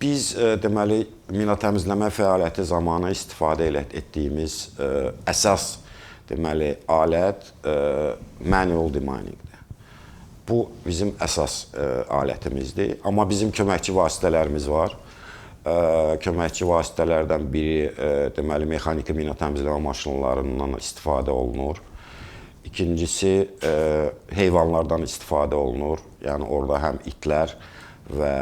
Biz deməli mina təmizləmə fəaliyyəti zamanı istifadə etdiyimiz əsas deməli alət manual deminingdir. Bu bizim əsas alətimizdir. Amma bizim köməkçi vasitələrimiz var. Köməkçi vasitələrdən biri deməli mexaniki mina təmizləmə maşınlarından istifadə olunur. İkincisi heyvanlardan istifadə olunur. Yəni orada həm itlər və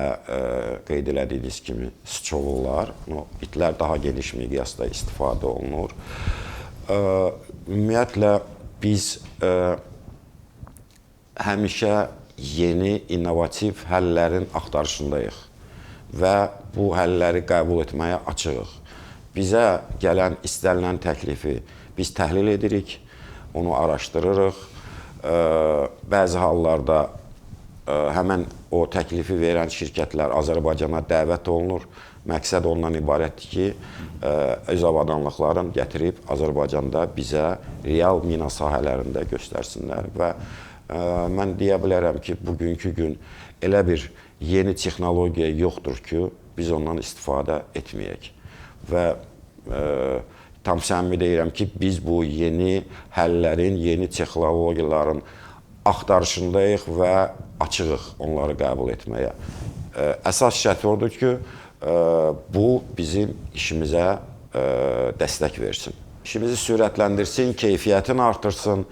qeyd elədiyiniz kimi sıçovullar, itlər daha geniş miqyasda istifadə olunur. Ümumiyyətlə biz həmişə yeni, innovativ həllərin axtarışındayıq və bu həlləri qəbul etməyə açığıq. Bizə gələn, istənilən təklifi biz təhlil edirik, onu araşdırırıq. Bəzi hallarda həmən o təklifi verən şirkətlər Azərbaycana dəvət olunur. Məqsəd ondan ibarətdir ki, öz avadanlıqlarını gətirib Azərbaycanda bizə real mina sahələrində göstərsinlər və mən deyə bilərəm ki, bugünkü gün elə bir yeni texnologiya yoxdur ki, biz ondan istifadə etməyək. Və tam səmimi deyirəm ki, biz bu yeni həllərin, yeni texnologiyaların axtarışındayıq və açığıq onları qəbul etməyə. Əsas şərt odur ki, bu bizim işimizə dəstək versin. İşimizi sürətləndirsin, keyfiyyətini artırsın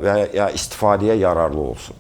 və ya istifadəyə yararlı olsun.